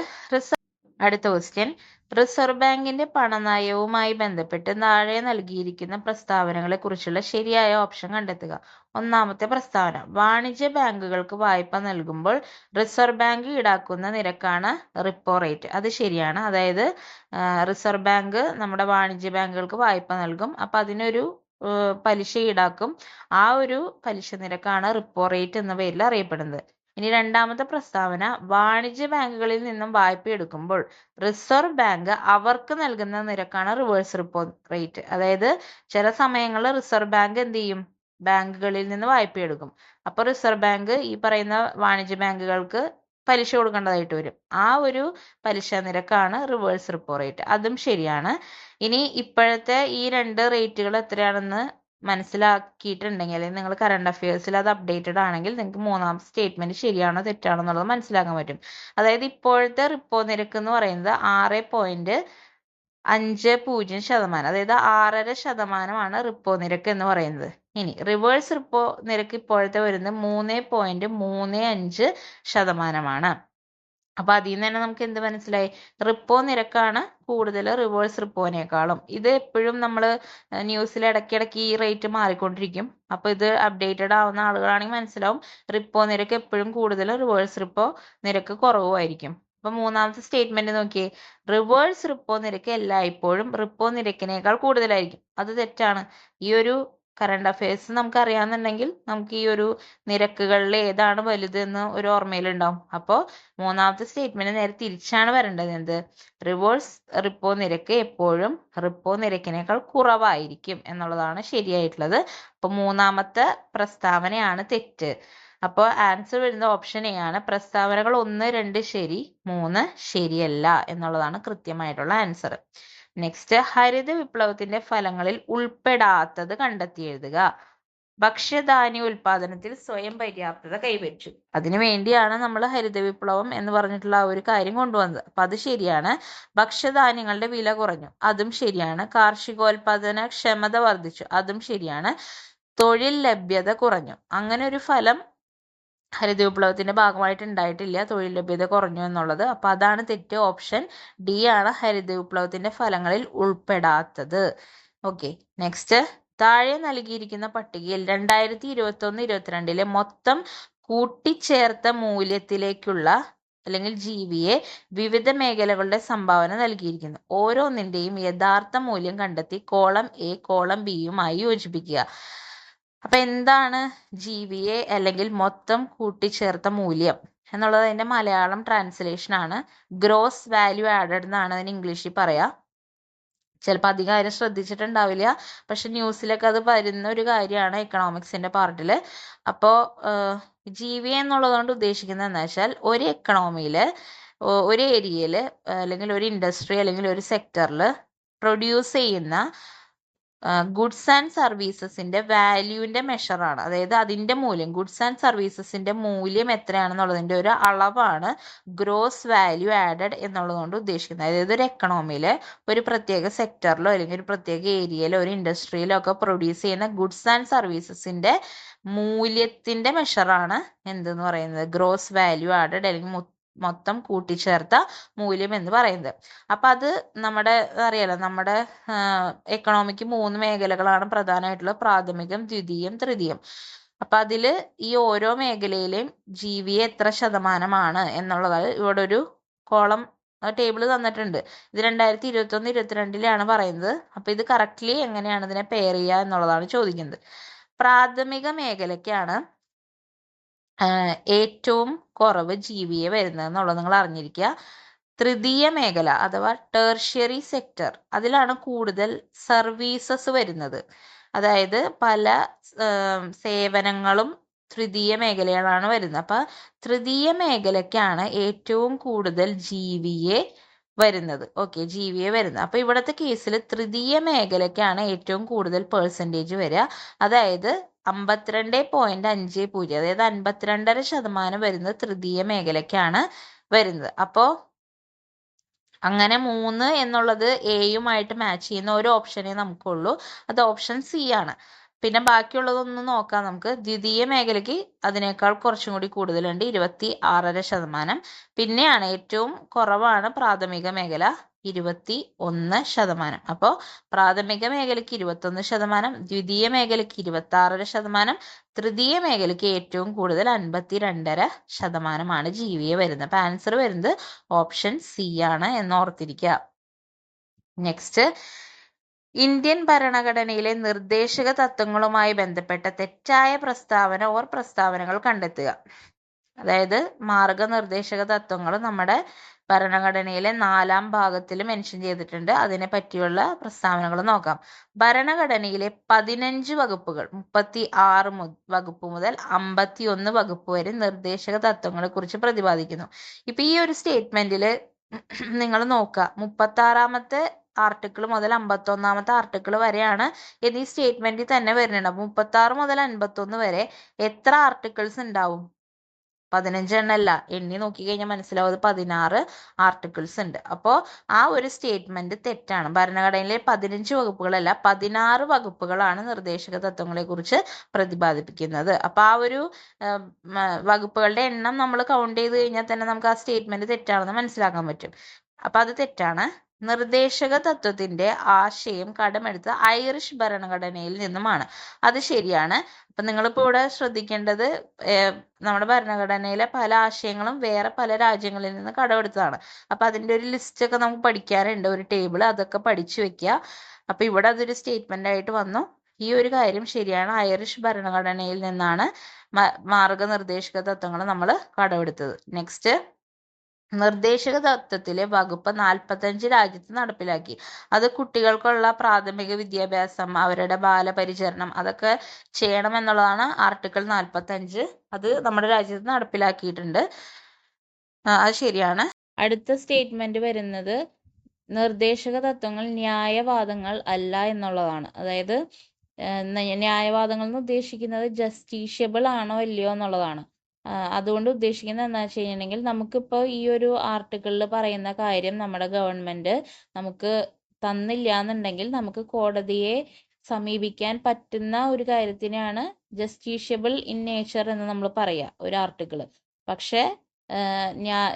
അടുത്ത ക്വസ്റ്റ്യൻ, റിസർവ് ബാങ്കിന്റെ പണനയവുമായി ബന്ധപ്പെട്ട് താഴെ നൽകിയിരിക്കുന്ന പ്രസ്താവനകളെ കുറിച്ചുള്ള ശരിയായ ഓപ്ഷൻ കണ്ടെത്തുക. ഒന്നാമത്തെ പ്രസ്താവന, വാണിജ്യ ബാങ്കുകൾക്ക് വായ്പ നൽകുമ്പോൾ റിസർവ് ബാങ്ക് ഈടാക്കുന്ന നിരക്കാണ് റിപ്പോ റേറ്റ്. അത് ശരിയാണ്. അതായത് റിസർവ് ബാങ്ക് നമ്മുടെ വാണിജ്യ ബാങ്കുകൾക്ക് വായ്പ നൽകും. അപ്പൊ അതിനൊരു പലിശ ഈടാക്കും. ആ ഒരു പലിശ നിരക്കാണ് റിപ്പോ റേറ്റ് എന്ന പേരിൽ അറിയപ്പെടുന്നത്. ഇനി 2ാമത്തെ പ്രസ്താവന, വാണിജ്യ ബാങ്കുകളിൽ നിന്നും വായ്പ എടുക്കുമ്പോൾ റിസർവ് ബാങ്ക് അവർക്ക് നൽകുന്ന നിരക്കാണ് റിവേഴ്സ് റിപ്പോ റേറ്റ്. അതായത് ചില സമയങ്ങളിൽ റിസർവ് ബാങ്ക് എന്ത് ചെയ്യും? ബാങ്കുകളിൽ നിന്ന് വായ്പ എടുക്കും. അപ്പൊ റിസർവ് ബാങ്ക് ഈ പറയുന്ന വാണിജ്യ ബാങ്കുകൾക്ക് പലിശ കൊടുക്കേണ്ടതായിട്ട് വരും. ആ ഒരു പലിശ നിരക്കാണ് റിവേഴ്സ് റിപ്പോ റേറ്റ്. അതും ശരിയാണ്. ഇനി ഇപ്പോഴത്തെ ഈ 2 റേറ്റുകൾ എത്രയാണെന്ന് മനസ്സിലാക്കിയിട്ടുണ്ടെങ്കിൽ, അല്ലെങ്കിൽ നിങ്ങൾ കറണ്ട് അഫയേഴ്സിൽ അത് അപ്ഡേറ്റഡ് ആണെങ്കിൽ നിങ്ങൾക്ക് 3ാമത്തെ സ്റ്റേറ്റ്മെന്റ് ശരിയാണോ തെറ്റാണോ എന്നുള്ളത് മനസ്സിലാക്കാൻ പറ്റും. അതായത് ഇപ്പോഴത്തെ റിപ്പോ നിരക്ക് എന്ന് പറയുന്നത് 6.50%, അതായത് 6.5% റിപ്പോ നിരക്ക് എന്ന് പറയുന്നത്. ഇനി റിവേഴ്സ് റിപ്പോ നിരക്ക് ഇപ്പോഴത്തെ വരുന്നത് 3.35%. അപ്പൊ അതിൽ നിന്ന് തന്നെ നമുക്ക് എന്ത് മനസ്സിലായി? റിപ്പോ നിരക്കാണ് കൂടുതൽ റിവേഴ്സ് റിപ്പോനേക്കാളും. ഇത് എപ്പോഴും നമ്മൾ ന്യൂസിൽ ഇടയ്ക്കിടയ്ക്ക് ഈ റേറ്റ് മാറിക്കൊണ്ടിരിക്കും. അപ്പൊ ഇത് അപ്ഡേറ്റഡ് ആവുന്ന ആളുകളാണെങ്കിൽ മനസ്സിലാവും റിപ്പോ നിരക്ക് എപ്പോഴും കൂടുതൽ റിവേഴ്സ് റിപ്പോ നിരക്ക് കുറവുമായിരിക്കും. അപ്പൊ മൂന്നാമത്തെ സ്റ്റേറ്റ്മെന്റ് നോക്കിയേ, റിവേഴ്സ് റിപ്പോ നിരക്ക് എല്ലായ്പ്പോഴും റിപ്പോ നിരക്കിനേക്കാൾ കൂടുതലായിരിക്കും. അത് തെറ്റാണ്. ഈ ഒരു കറണ്ട് അഫയേഴ്സ് നമുക്ക് അറിയാന്നുണ്ടെങ്കിൽ നമുക്ക് ഈ ഒരു നിരക്കുകളിൽ ഏതാണ് വലുത് എന്ന് ഒരു ഓർമ്മയിലുണ്ടാവും. അപ്പോൾ മൂന്നാമത്തെ സ്റ്റേറ്റ്മെന്റ് നേരെ തിരിച്ചാണ് വരേണ്ടത്. എന്ത്? റിവേഴ്സ് റിപ്പോ നിരക്ക് എപ്പോഴും റിപ്പോ നിരക്കിനേക്കാൾ കുറവായിരിക്കും എന്നുള്ളതാണ് ശരിയായിട്ടുള്ളത്. അപ്പൊ മൂന്നാമത്തെ പ്രസ്താവനയാണ് തെറ്റ്. അപ്പോൾ ആൻസർ വരുന്ന ഓപ്ഷൻ എ ആണ്. പ്രസ്താവനകൾ 1, 2 ശരി, 3 ശരിയല്ല എന്നുള്ളതാണ് കൃത്യമായിട്ടുള്ള ആൻസർ. നെക്സ്റ്റ്, ഹരിത വിപ്ലവത്തിന്റെ ഫലങ്ങളിൽ ഉൾപ്പെടാത്തത് കണ്ടെത്തി എഴുതുക. ഭക്ഷ്യധാന്യ ഉൽപാദനത്തിൽ സ്വയം പര്യാപ്തത കൈവരിച്ചു. അതിനു വേണ്ടിയാണ് നമ്മൾ ഹരിത വിപ്ലവം എന്ന് പറഞ്ഞിട്ടുള്ള ആ ഒരു കാര്യം കൊണ്ടുവന്നത്. അപ്പൊ അത് ശരിയാണ്. ഭക്ഷ്യധാന്യങ്ങളുടെ വില കുറഞ്ഞു, അതും ശരിയാണ്. കാർഷികോൽപാദന ക്ഷമത വർദ്ധിച്ചു, അതും ശരിയാണ്. തൊഴിൽ ലഭ്യത കുറഞ്ഞു, അങ്ങനെ ഒരു ഫലം ഹരിത വിപ്ലവത്തിന്റെ ഭാഗമായിട്ട് ഉണ്ടായിട്ടില്ല, തൊഴിൽ ലഭ്യത കുറഞ്ഞു എന്നുള്ളത്. അപ്പൊ അതാണ് തെറ്റ്. ഓപ്ഷൻ ഡി ആണ് ഹരിത വിപ്ലവത്തിന്റെ ഫലങ്ങളിൽ ഉൾപ്പെടാത്തത്. ഓക്കെ, നെക്സ്റ്റ്, താഴെ നൽകിയിരിക്കുന്ന പട്ടികയിൽ 2021-22 മൊത്തം കൂട്ടിച്ചേർത്ത മൂല്യത്തിലേക്കുള്ള അല്ലെങ്കിൽ ജീവിയെ വിവിധ മേഖലകളുടെ സംഭാവന നൽകിയിരിക്കുന്നു. ഓരോന്നിന്റെയും യഥാർത്ഥ മൂല്യം കണ്ടെത്തി കോളം എ കോളം ബിയുമായി യോജിപ്പിക്കുക. അപ്പൊ എന്താണ് ജീവിയെ അല്ലെങ്കിൽ മൊത്തം കൂട്ടിച്ചേർത്ത മൂല്യം എന്നുള്ളത് അതിന്റെ മലയാളം ട്രാൻസ്ലേഷൻ ആണ്. ഗ്രോസ് വാല്യൂ ആഡഡ് എന്നാണ് അതിന് ഇംഗ്ലീഷിൽ പറയാ. ചിലപ്പോൾ അധികം ആരും ശ്രദ്ധിച്ചിട്ടുണ്ടാവില്ല, പക്ഷെ ന്യൂസിലൊക്കെ അത് വരുന്ന ഒരു കാര്യമാണ് എക്കണോമിക്സിന്റെ പാർട്ടിൽ. അപ്പോൾ ജീവി എന്നുള്ളത് കൊണ്ട് ഉദ്ദേശിക്കുന്നത് എന്താ വെച്ചാൽ ഒരു എക്കണോമിയിൽ ഒരു ഏരിയയിൽ അല്ലെങ്കിൽ ഒരു ഇൻഡസ്ട്രി അല്ലെങ്കിൽ ഒരു സെക്ടറിൽ പ്രൊഡ്യൂസ് ചെയ്യുന്ന ഗുഡ്സ് ആൻഡ് സർവീസസിന്റെ വാല്യൂവിന്റെ മെഷറാണ്. അതായത് അതിന്റെ മൂല്യം, ഗുഡ്സ് ആൻഡ് സർവീസസിന്റെ മൂല്യം എത്രയാണെന്നുള്ളതിന്റെ ഒരു അളവാണ് ഗ്രോസ് വാല്യൂ ആഡഡ് എന്നുള്ളതുകൊണ്ട് ഉദ്ദേശിക്കുന്നത്. അതായത് ഒരു എക്കണോമിയിലെ ഒരു പ്രത്യേക സെക്ടറിലോ അല്ലെങ്കിൽ ഒരു പ്രത്യേക ഏരിയയിലോ ഒരു ഇൻഡസ്ട്രിയിലോ ഒക്കെ പ്രൊഡ്യൂസ് ചെയ്യുന്ന ഗുഡ്സ് ആൻഡ് സർവീസസിന്റെ മൂല്യത്തിന്റെ മെഷറാണ് എന്തെന്ന് പറയുന്നത്? ഗ്രോസ് വാല്യൂ ആഡഡ് അല്ലെങ്കിൽ മൊത്തം കൂട്ടിച്ചേർത്ത മൂല്യം എന്ന് പറയുന്നത്. അപ്പൊ അത് നമ്മുടെ അറിയാലോ, നമ്മുടെ എക്കണോമിക്ക് 3 മേഖലകളാണ് പ്രധാനമായിട്ടുള്ളത്: പ്രാഥമികം, ദ്വിതീയം, തൃതീയം. അപ്പൊ അതില് ഈ ഓരോ മേഖലയിലെയും ജീവിയെ എത്ര ശതമാനമാണ് എന്നുള്ളത് ഇവിടെ ഒരു കോളം ടേബിൾ തന്നിട്ടുണ്ട്. ഇത് 2021-22 പറയുന്നത്. അപ്പൊ ഇത് കറക്റ്റ്ലി എങ്ങനെയാണ് ഇതിനെ പെയർ ചെയ്യുക എന്നുള്ളതാണ് ചോദിക്കുന്നത്. പ്രാഥമിക മേഖലയ്ക്കാണ് ഏറ്റവും കുറവ് ജീവിയെ വരുന്നത് എന്നുള്ളത് നിങ്ങൾ അറിഞ്ഞിരിക്കുക. തൃതീയ മേഖല അഥവാ ടെർഷ്യറി സെക്ടർ, അതിലാണ് കൂടുതൽ സർവീസസ് വരുന്നത്. അതായത് പല സേവനങ്ങളും തൃതീയ മേഖലയിലാണ് വരുന്നത്. അപ്പൊ തൃതീയ മേഖലയ്ക്കാണ് ഏറ്റവും കൂടുതൽ ജീവിയെ വരുന്നത്. ഓക്കെ, ജീവിയെ വരുന്നത്. അപ്പൊ ഇവിടത്തെ കേസിൽ തൃതീയ മേഖലയ്ക്കാണ് ഏറ്റവും കൂടുതൽ പെർസെൻറ്റേജ് വരിക. അതായത് 52.50, അതായത് 52.5% വരുന്നത് തൃതീയ മേഖലയ്ക്കാണ് വരുന്നത്. അപ്പോ അങ്ങനെ 3 എന്നുള്ളത് എയുമായിട്ട് മാച്ച് ചെയ്യുന്ന ഒരു ഓപ്ഷനേ നമുക്കുള്ളൂ, അത് ഓപ്ഷൻ സി ആണ്. പിന്നെ ബാക്കിയുള്ളതൊന്നും നോക്കാം നമുക്ക്. ദ്വിതീയ മേഖലയ്ക്ക് അതിനേക്കാൾ കുറച്ചും കൂടി കൂടുതലുണ്ട്, 26.5%. പിന്നെയാണ് ഏറ്റവും കുറവാണ് പ്രാഥമിക മേഖല, 21%. അപ്പോൾ പ്രാഥമിക മേഖലയ്ക്ക് 21%, ദ്വിതീയ മേഖലയ്ക്ക് 26.5%, തൃതീയ മേഖലയ്ക്ക് ഏറ്റവും കൂടുതൽ 52.5% ജീവിയെ വരുന്നത്. അപ്പൊ ആൻസർ വരുന്നത് ഓപ്ഷൻ സി ആണ് എന്ന് ഓർത്തിരിക്കുക. നെക്സ്റ്റ്, ഇന്ത്യൻ ഭരണഘടനയിലെ നിർദ്ദേശക തത്വങ്ങളുമായി ബന്ധപ്പെട്ട തെറ്റായ പ്രസ്താവന ഓർ പ്രസ്താവനകൾ കണ്ടെത്തുക. അതായത് മാർഗനിർദ്ദേശക തത്വങ്ങൾ നമ്മുടെ ഭരണഘടനയിലെ 4-ാം ഭാഗത്തിൽ മെൻഷൻ ചെയ്തിട്ടുണ്ട്. അതിനെ പറ്റിയുള്ള പ്രസ്താവനകൾ നോക്കാം. ഭരണഘടനയിലെ 15 വകുപ്പുകൾ, 36 വകുപ്പ് മുതൽ 51 വകുപ്പ് വരെ നിർദ്ദേശക തത്വങ്ങളെ കുറിച്ച് പ്രതിപാദിക്കുന്നു. ഇപ്പൊ ഈ ഒരു സ്റ്റേറ്റ്മെന്റിൽ നിങ്ങൾ നോക്കുക, 36-ാമത്തെ ആർട്ടിക്കിൾ മുതൽ 51-ാമത്തെ ആർട്ടിക്കിൾ വരെയാണ് എന്നീ സ്റ്റേറ്റ്മെന്റിൽ തന്നെ വരുന്നുണ്ട്. 36 മുതൽ 51 വരെ എത്ര ആർട്ടിക്കിൾസ് ഉണ്ടാവും? 15 എണ്ണല്ല, എണ്ണി നോക്കിക്കഴിഞ്ഞാൽ മനസ്സിലാവും അത് 16 ആർട്ടിക്കിൾസ് ഉണ്ട്. അപ്പോൾ ആ ഒരു സ്റ്റേറ്റ്മെന്റ് തെറ്റാണ്. ഭരണഘടനയിലെ 15 വകുപ്പുകളല്ല, 16 വകുപ്പുകളാണ് നിർദ്ദേശക തത്വങ്ങളെ കുറിച്ച് പ്രതിപാദിപ്പിക്കുന്നത്. അപ്പൊ ആ ഒരു വകുപ്പുകളുടെ എണ്ണം നമ്മൾ കൗണ്ട് ചെയ്ത് കഴിഞ്ഞാൽ തന്നെ നമുക്ക് ആ സ്റ്റേറ്റ്മെന്റ് തെറ്റാണെന്ന് മനസ്സിലാക്കാൻ പറ്റും. അപ്പൊ അത് തെറ്റാണ്. നിർദ്ദേശക തത്വത്തിന്റെ ആശയം കടമെടുത്ത ഐറിഷ് ഭരണഘടനയിൽ നിന്നുമാണ്. അത് ശരിയാണ്. അപ്പൊ നിങ്ങളിപ്പോ ഇവിടെ ശ്രദ്ധിക്കേണ്ടത് നമ്മുടെ ഭരണഘടനയിലെ പല ആശയങ്ങളും വേറെ പല രാജ്യങ്ങളിൽ നിന്ന് കടമെടുത്തതാണ്. അപ്പൊ അതിന്റെ ഒരു ലിസ്റ്റ് ഒക്കെ നമുക്ക് പഠിക്കാറുണ്ട്, ഒരു ടേബിൾ, അതൊക്കെ പഠിച്ചു വെക്കുക. അപ്പൊ ഇവിടെ അതൊരു സ്റ്റേറ്റ്മെന്റ് ആയിട്ട് വന്നു. ഈ ഒരു കാര്യം ശരിയാണ്. ഐറിഷ് ഭരണഘടനയിൽ നിന്നാണ് മാർഗനിർദ്ദേശക തത്വങ്ങൾ നമ്മൾ കടമെടുത്തത്. നെക്സ്റ്റ്, നിർദ്ദേശക തത്വത്തിലെ വകുപ്പ് 45 രാജ്യത്ത് നടപ്പിലാക്കി. അത് കുട്ടികൾക്കുള്ള പ്രാഥമിക വിദ്യാഭ്യാസം, അവരുടെ ബാലപരിചരണം അതൊക്കെ ചെയ്യണമെന്നുള്ളതാണ് ആർട്ടിക്കിൾ 45. അത് നമ്മുടെ രാജ്യത്ത് നടപ്പിലാക്കിയിട്ടുണ്ട്. അത് ശരിയാണ്. അടുത്ത സ്റ്റേറ്റ്മെന്റ് വരുന്നത് നിർദ്ദേശക തത്വങ്ങൾ ന്യായവാദങ്ങൾ അല്ല എന്നുള്ളതാണ്. അതായത് ന്യായവാദങ്ങൾ എന്ന് ഉദ്ദേശിക്കുന്നത് ജസ്റ്റീഷ്യബിൾ ആണോ അല്ലയോ എന്നുള്ളതാണ്. അതുകൊണ്ട് ഉദ്ദേശിക്കുന്നത് എന്താ വെച്ച് കഴിഞ്ഞിട്ടുണ്ടെങ്കിൽ, നമുക്കിപ്പോൾ ഈ ഒരു ആർട്ടിക്കിളിൽ പറയുന്ന കാര്യം നമ്മുടെ ഗവൺമെന്റ് നമുക്ക് തന്നില്ല എന്നുണ്ടെങ്കിൽ നമുക്ക് കോടതിയെ സമീപിക്കാൻ പറ്റുന്ന ഒരു കാര്യത്തിനാണ് ജസ്റ്റീഷ്യബിൾ ഇൻ നേച്ചർ എന്ന് നമ്മൾ പറയുക ഒരു ആർട്ടിക്കിൾ. പക്ഷേ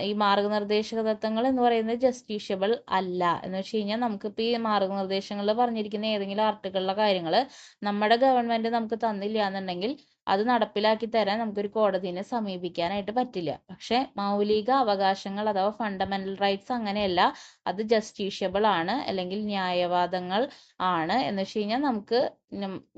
ഈ മാർഗനിർദ്ദേശക തത്വങ്ങൾ എന്ന് പറയുന്നത് ജസ്റ്റീഷ്യബിൾ അല്ല. എന്ന് വെച്ച് കഴിഞ്ഞാൽ നമുക്കിപ്പോൾ ഈ മാർഗനിർദ്ദേശങ്ങളിൽ പറഞ്ഞിരിക്കുന്ന ഏതെങ്കിലും ആർട്ടിക്കിളിലെ കാര്യങ്ങൾ നമ്മുടെ ഗവൺമെന്റ് നമുക്ക് തന്നില്ല എന്നുണ്ടെങ്കിൽ അത് നടപ്പിലാക്കി തരാൻ നമുക്കൊരു കോടതിനെ സമീപിക്കാനായിട്ട് പറ്റില്ല. പക്ഷെ മൗലിക അവകാശങ്ങൾ അഥവാ ഫണ്ടമെന്റൽ റൈറ്റ്സ് അങ്ങനെയല്ല, അത് ജസ്റ്റീഷ്യബിൾ ആണ്, അല്ലെങ്കിൽ ന്യായവാദങ്ങൾ ആണ്. എന്ന് വെച്ച് കഴിഞ്ഞാൽ നമുക്ക്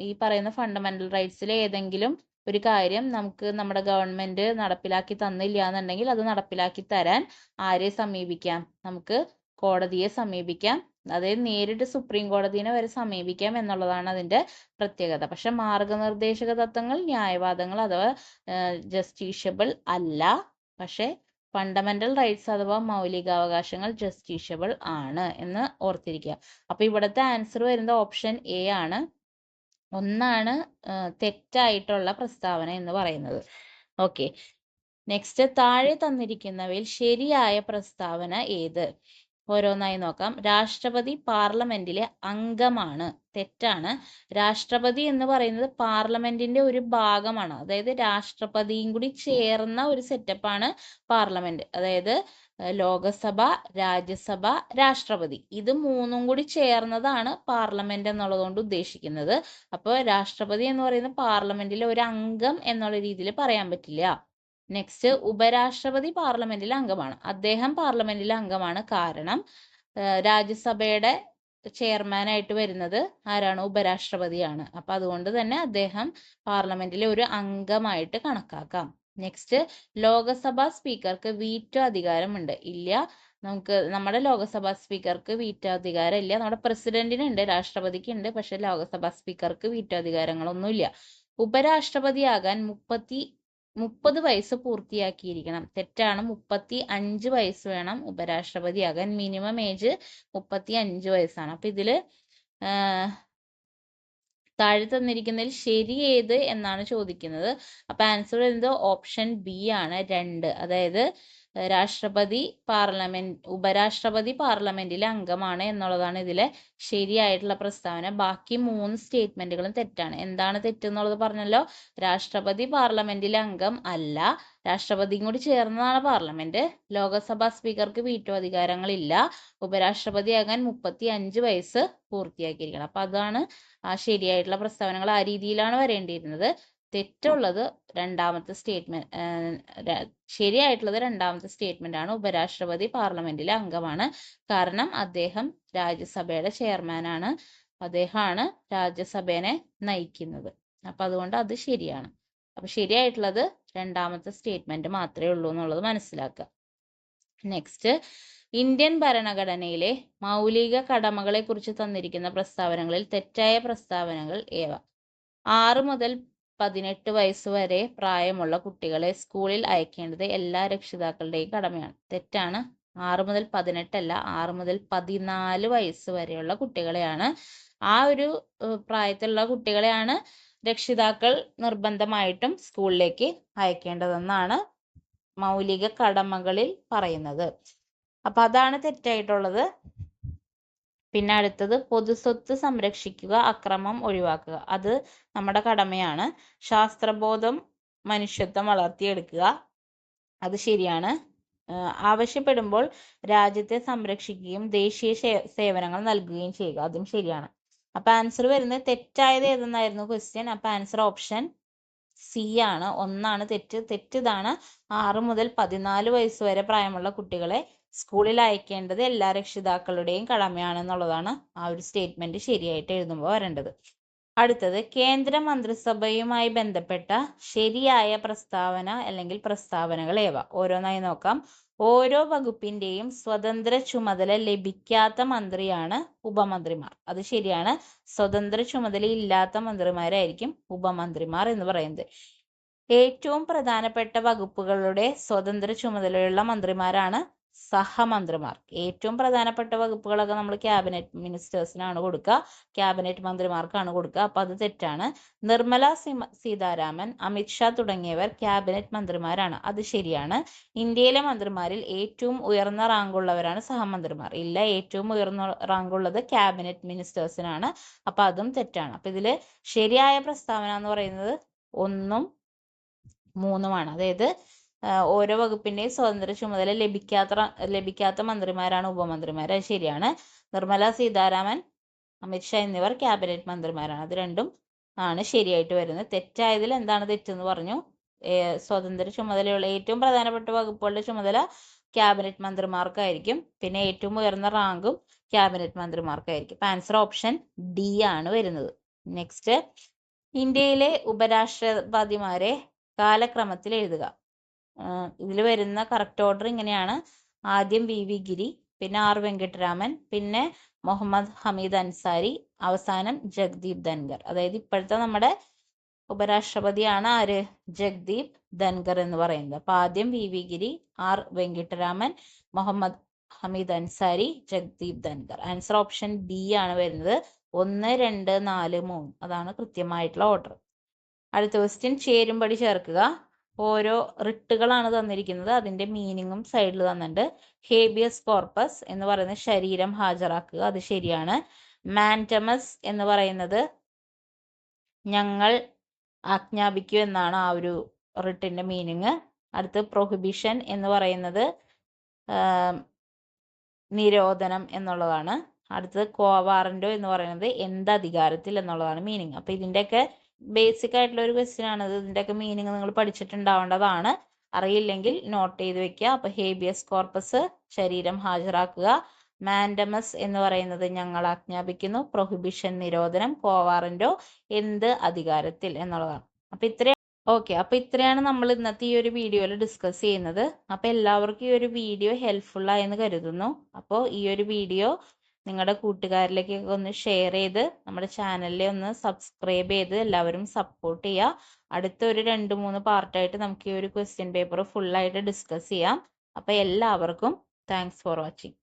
ഈ പറയുന്ന ഫണ്ടമെന്റൽ റൈറ്റ്സിൽ ഏതെങ്കിലും ഒരു കാര്യം നമുക്ക് നമ്മുടെ ഗവൺമെന്റ് നടപ്പിലാക്കി തന്നില്ല എന്നുണ്ടെങ്കിൽ അത് നടപ്പിലാക്കി തരാൻ ആരെ സമീപിക്കാം? നമുക്ക് കോടതിയെ സമീപിക്കാം. അതായത് നേരിട്ട് സുപ്രീം കോടതിനെ വരെ സമീപിക്കാം എന്നുള്ളതാണ് അതിന്റെ പ്രത്യേകത. പക്ഷെ മാർഗനിർദ്ദേശക തത്വങ്ങൾ ന്യായവാദങ്ങൾ അഥവാ ജസ്റ്റീഷ്യബിൾ അല്ല. പക്ഷെ ഫണ്ടമെന്റൽ റൈറ്റ്സ് അഥവാ മൗലികാവകാശങ്ങൾ ജസ്റ്റീഷ്യബിൾ ആണ് എന്ന് ഓർത്തിരിക്കുക. അപ്പൊ ഇവിടുത്തെ ആൻസർ വരുന്നത് ഓപ്ഷൻ എ ആണ്. ഒന്നാണ് തെറ്റായിട്ടുള്ള പ്രസ്താവന എന്ന് പറയുന്നത്. ഓക്കെ, നെക്സ്റ്റ്, താഴെ തന്നിരിക്കുന്നവയിൽ ശരിയായ പ്രസ്താവന ഏത്? ഓരോന്നായി നോക്കാം. രാഷ്ട്രപതി പാർലമെന്റിലെ അംഗമാണ്. തെറ്റാണ്. രാഷ്ട്രപതി എന്ന് പറയുന്നത് പാർലമെന്റിന്റെ ഒരു ഭാഗമാണ്. അതായത് രാഷ്ട്രപതിയും കൂടി ചേർന്ന ഒരു സെറ്റപ്പാണ് പാർലമെന്റ്. അതായത് ലോകസഭ, രാജ്യസഭ, രാഷ്ട്രപതി, ഇത് മൂന്നും കൂടി ചേർന്നതാണ് പാർലമെന്റ് എന്നുള്ളത് കൊണ്ട് ഉദ്ദേശിക്കുന്നത്. അപ്പോൾ രാഷ്ട്രപതി എന്ന് പറയുന്നത് പാർലമെന്റിലെ ഒരു അംഗം എന്നുള്ള രീതിയിൽ പറയാൻ പറ്റില്ല. നെക്സ്റ്റ്, ഉപരാഷ്ട്രപതി പാർലമെന്റിലെ അംഗമാണ്. അദ്ദേഹം പാർലമെന്റിലെ അംഗമാണ്. കാരണം രാജ്യസഭയുടെ ചെയർമാനായിട്ട് വരുന്നത് ആരാണ്? ഉപരാഷ്ട്രപതിയാണ്. അപ്പൊ അതുകൊണ്ട് തന്നെ അദ്ദേഹം പാർലമെന്റിലെ ഒരു അംഗമായിട്ട് കണക്കാക്കാം. നെക്സ്റ്റ്, ലോകസഭാ സ്പീക്കർക്ക് വീറ്റോ അധികാരമുണ്ട്? ഇല്ല. നമ്മുടെ ലോകസഭാ സ്പീക്കർക്ക് വീറ്റോ അധികാരം ഇല്ല. നമ്മുടെ പ്രസിഡന്റിനുണ്ട്, രാഷ്ട്രപതിക്ക് ഉണ്ട്, പക്ഷെ ലോകസഭാ സ്പീക്കർക്ക് വീറ്റോ അധികാരങ്ങളൊന്നുമില്ല. ഉപരാഷ്ട്രപതിയാകാൻ 30 വയസ്സ് പൂർത്തിയാക്കിയിരിക്കണം. തെറ്റാണ്. 35 വയസ്സ് വേണം ഉപരാഷ്ട്രപതിയാകാൻ. മിനിമം ഏജ് 35 വയസ്സാണ്. അപ്പൊ ഇതില് താഴെ തന്നിരിക്കുന്നതിൽ ശരി ഏത് എന്നാണ് ചോദിക്കുന്നത്. അപ്പൊ ആൻസർ വരുന്നത് ഓപ്ഷൻ ബി ആണ്, 2. അതായത് ഉപരാഷ്ട്രപതി പാർലമെന്റിലെ അംഗമാണ് എന്നുള്ളതാണ് ഇതിലെ ശരിയായിട്ടുള്ള പ്രസ്താവന. ബാക്കി 3 സ്റ്റേറ്റ്മെന്റുകളും തെറ്റാണ്. എന്താണ് തെറ്റെന്നുള്ളത് പറഞ്ഞല്ലോ. രാഷ്ട്രപതി പാർലമെന്റിലെ അംഗം അല്ല. രാഷ്ട്രപതിയും കൂടി ചേർന്നതാണ് പാർലമെന്റ്. ലോകസഭാ സ്പീക്കർക്ക് വീറ്റോ അധികാരങ്ങളില്ല. ഉപരാഷ്ട്രപതിയാകാൻ 35 വയസ്സ് പൂർത്തിയാക്കിയിരിക്കണം. അപ്പൊ അതാണ് ആ ശരിയായിട്ടുള്ള പ്രസ്താവനകൾ. ആ രീതിയിലാണ് വരേണ്ടിയിരുന്നത്. തെറ്റുള്ളത് രണ്ടാമത്തെ സ്റ്റേറ്റ്മെന്റ്. ശരിയായിട്ടുള്ളത് രണ്ടാമത്തെ സ്റ്റേറ്റ്മെന്റ് ആണ്. ഉപരാഷ്ട്രപതി പാർലമെന്റിലെ അംഗമാണ്. കാരണം അദ്ദേഹം രാജ്യസഭയുടെ ചെയർമാനാണ്. അദ്ദേഹമാണ് രാജ്യസഭയെ നയിക്കുന്നത്. അപ്പൊ അതുകൊണ്ട് അത് ശരിയാണ്. അപ്പൊ ശരിയായിട്ടുള്ളത് രണ്ടാമത്തെ സ്റ്റേറ്റ്മെന്റ് മാത്രമേ ഉള്ളൂ എന്നുള്ളത് മനസ്സിലാക്കുക. നെക്സ്റ്റ്, ഇന്ത്യൻ ഭരണഘടനയിലെ മൗലിക കടമകളെ കുറിച്ച് തന്നിരിക്കുന്ന പ്രസ്താവനകളിൽ തെറ്റായ പ്രസ്താവനകൾ ഏവ? 6 മുതൽ 18 വയസ്സ് വരെ പ്രായമുള്ള കുട്ടികളെ സ്കൂളിൽ അയക്കേണ്ടത് എല്ലാ രക്ഷിതാക്കളുടെയും കടമയാണ്. തെറ്റാണ്. 6 മുതൽ 18 അല്ല, 6 മുതൽ 14 വയസ്സ് വരെയുള്ള കുട്ടികളെയാണ്, ആ ഒരു പ്രായത്തിലുള്ള കുട്ടികളെയാണ് രക്ഷിതാക്കൾ നിർബന്ധമായിട്ടും സ്കൂളിലേക്ക് അയക്കേണ്ടതെന്നാണ് മൗലിക കടമകളിൽ പറയുന്നത്. അപ്പൊ അതാണ് തെറ്റായിട്ടുള്ളത്. പിന്നെ അടുത്തത് പൊതുസ്വത്ത് സംരക്ഷിക്കുക, അക്രമം ഒഴിവാക്കുക. അത് നമ്മുടെ കടമയാണ്. ശാസ്ത്രബോധം മനുഷ്യത്വം വളർത്തിയെടുക്കുക, അത് ശരിയാണ്. ആവശ്യപ്പെടുമ്പോൾ രാജ്യത്തെ സംരക്ഷിക്കുകയും ദേശീയ സേവനങ്ങൾ നൽകുകയും ചെയ്യുക, അതും ശരിയാണ്. അപ്പൊ ആൻസർ വരുന്നത് തെറ്റായത് ഏതെന്നായിരുന്നു ക്വസ്റ്റ്യൻ. അപ്പൊ ആൻസർ ഓപ്ഷൻ സി ആണ്. ഒന്നാണ് തെറ്റ് ഇതാണ്. 6 മുതൽ 14 വയസ്സ് വരെ പ്രായമുള്ള കുട്ടികളെ സ്കൂളിൽ അയക്കേണ്ടത് എല്ലാ രക്ഷിതാക്കളുടെയും കടമയാണെന്നുള്ളതാണ് ആ ഒരു സ്റ്റേറ്റ്മെന്റ് ശരിയായിട്ട് എഴുതുമ്പോൾ വരേണ്ടത്. അടുത്തത് കേന്ദ്ര മന്ത്രിസഭയുമായി ബന്ധപ്പെട്ട ശരിയായ പ്രസ്താവന അല്ലെങ്കിൽ പ്രസ്താവനകൾ ഏവ. ഓരോന്നായി നോക്കാം. ഓരോ വകുപ്പിന്റെയും സ്വതന്ത്ര ചുമതല ലഭിക്കാത്ത മന്ത്രിയാണ് ഉപമന്ത്രിമാർ. അത് ശരിയാണ്. സ്വതന്ത്ര ചുമതലയില്ലാത്ത മന്ത്രിമാരായിരിക്കും ഉപമന്ത്രിമാർ എന്ന് പറയുന്നത്. ഏറ്റവും പ്രധാനപ്പെട്ട വകുപ്പുകളുടെ സ്വതന്ത്ര ചുമതലയുള്ള മന്ത്രിമാരാണ് സഹമന്ത്രിമാർ. ഏറ്റവും പ്രധാനപ്പെട്ട വകുപ്പുകളൊക്കെ നമ്മൾ ക്യാബിനറ്റ് മിനിസ്റ്റേഴ്സിനാണ് കൊടുക്കുക, ക്യാബിനറ്റ് മന്ത്രിമാർക്കാണ് കൊടുക്കുക. അപ്പൊ അത് തെറ്റാണ്. നിർമ്മല സീതാരാമൻ, അമിത്ഷാ തുടങ്ങിയവർ ക്യാബിനറ്റ് മന്ത്രിമാരാണ്. അത് ശരിയാണ്. ഇന്ത്യയിലെ മന്ത്രിമാരിൽ ഏറ്റവും ഉയർന്ന റാങ്കുള്ളവരാണ് സഹമന്ത്രിമാർ. ഇല്ല, ഏറ്റവും ഉയർന്ന റാങ്കുള്ളത് ക്യാബിനറ്റ് മിനിസ്റ്റേഴ്സിനാണ്. അപ്പൊ അതും തെറ്റാണ്. അപ്പൊ ഇതില് ശരിയായ പ്രസ്താവന എന്ന് പറയുന്നത് 1ഉം 3ഉമാണ്. അതായത് ഓരോ വകുപ്പിന്റെയും സ്വതന്ത്ര ചുമതല ലഭിക്കാത്ത മന്ത്രിമാരാണ് ഉപമന്ത്രിമാർ. അത് ശരിയാണ്. നിർമ്മല സീതാരാമൻ, അമിത്ഷാ എന്നിവർ ക്യാബിനറ്റ് മന്ത്രിമാരാണ്. അത് രണ്ടും ആണ് ശരിയായിട്ട് വരുന്നത്. തെറ്റായതിൽ എന്താണ് തെറ്റെന്ന് പറഞ്ഞു. സ്വതന്ത്ര ചുമതലയുള്ള ഏറ്റവും പ്രധാനപ്പെട്ട വകുപ്പുകളുടെ ചുമതല ക്യാബിനറ്റ് മന്ത്രിമാർക്കായിരിക്കും. പിന്നെ ഏറ്റവും ഉയർന്ന റാങ്കും ക്യാബിനറ്റ് മന്ത്രിമാർക്കായിരിക്കും. അപ്പൊ ആൻസർ ഓപ്ഷൻ ഡി ആണ് വരുന്നത്. നെക്സ്റ്റ്, ഇന്ത്യയിലെ ഉപരാഷ്ട്രപതിമാരെ കാലക്രമത്തിൽ എഴുതുക. ഇതിൽ വരുന്ന കറക്റ്റ് ഓർഡർ ഇങ്ങനെയാണ്. ആദ്യം വി ഗിരി, പിന്നെ ആർ വെങ്കിട്ടരാമൻ, പിന്നെ മുഹമ്മദ് ഹമീദ് അൻസാരി, അവസാനം ജഗ്ദീപ് ധൻഖർ. അതായത് ഇപ്പോഴത്തെ നമ്മുടെ ഉപരാഷ്ട്രപതിയാണ് ആര്? ജഗ്ദീപ് ധൻഖർ എന്ന് പറയുന്നത്. അപ്പൊ ആദ്യം V Giri, R Venkataraman, Mohammad Hamid Ansari, Jagdeep Dhankhar. Answer option B ആണ് വരുന്നത്. 1, 2, 4, 3 അതാണ് കൃത്യമായിട്ടുള്ള ഓർഡർ. അടുത്ത ക്വസ്റ്റ്യൻ, ചേരുംപടി ചേർക്കുക. ഓരോ റിട്ടുകളാണ് തന്നിരിക്കുന്നത്, അതിന്റെ മീനിങ്ങും സൈഡിൽ തന്നിട്ടുണ്ട്. ഹേബിയസ് കോർപ്പസ് എന്ന് പറയുന്നത് ശരീരം ഹാജരാക്കുക, അത് ശരിയാണ്. മാൻഡമസ് എന്ന് പറയുന്നത് ഞങ്ങൾ ആജ്ഞാപിക്കൂ എന്നാണ് ആ ഒരു റിട്ടിന്റെ മീനിങ്. അടുത്ത് പ്രൊഹിബിഷൻ എന്ന് പറയുന്നത് നിരോധനം എന്നുള്ളതാണ്. അടുത്തത് ക്വാവാറന്റോ എന്ന് പറയുന്നത് എന്ത് അധികാരത്തിൽ എന്നുള്ളതാണ് മീനിങ്. അപ്പൊ ഇതിന്റെയൊക്കെ ബേസിക് ആയിട്ടുള്ള ഒരു ക്വസ്റ്റ്യൻ ആണ്. ഇതിന്റെയൊക്കെ മീനിങ് നിങ്ങൾ പഠിച്ചിട്ടുണ്ടാവേണ്ടതാണ്. അറിയില്ലെങ്കിൽ നോട്ട് ചെയ്ത് വെക്കുക. അപ്പൊ ഹേബിയസ് കോർപ്പസ് ശരീരം ഹാജരാക്കുക, മാൻഡമസ് എന്ന് പറയുന്നത് ഞങ്ങൾ ആജ്ഞാപിക്കുന്നു, പ്രൊഹിബിഷൻ നിരോധനം, ക്വാവാറന്റോ എന്ത് അധികാരത്തിൽ എന്നുള്ളതാണ്. അപ്പൊ ഇത്രയാണ് നമ്മൾ ഇന്നത്തെ ഈ ഒരു വീഡിയോയിൽ ഡിസ്കസ് ചെയ്യുന്നത്. അപ്പൊ എല്ലാവർക്കും ഈ ഒരു വീഡിയോ ഹെൽപ്ഫുൾ ആയെന്ന് കരുതുന്നു. അപ്പോൾ ഈ ഒരു വീഡിയോ നിങ്ങളുടെ കൂട്ടുകാരിലേക്കൊക്കെ ഒന്ന് ഷെയർ ചെയ്ത് നമ്മുടെ ചാനലിലെ ഒന്ന് സബ്സ്ക്രൈബ് ചെയ്ത് എല്ലാവരും സപ്പോർട്ട് ചെയ്യുക. അടുത്ത ഒരു 2-3 പാർട്ടായിട്ട് നമുക്ക് ഈ ഒരു ക്വസ്റ്റ്യൻ പേപ്പർ ഫുൾ ആയിട്ട് ഡിസ്കസ് ചെയ്യാം. അപ്പൊ എല്ലാവർക്കും താങ്ക്സ് ഫോർ വാച്ചിങ്.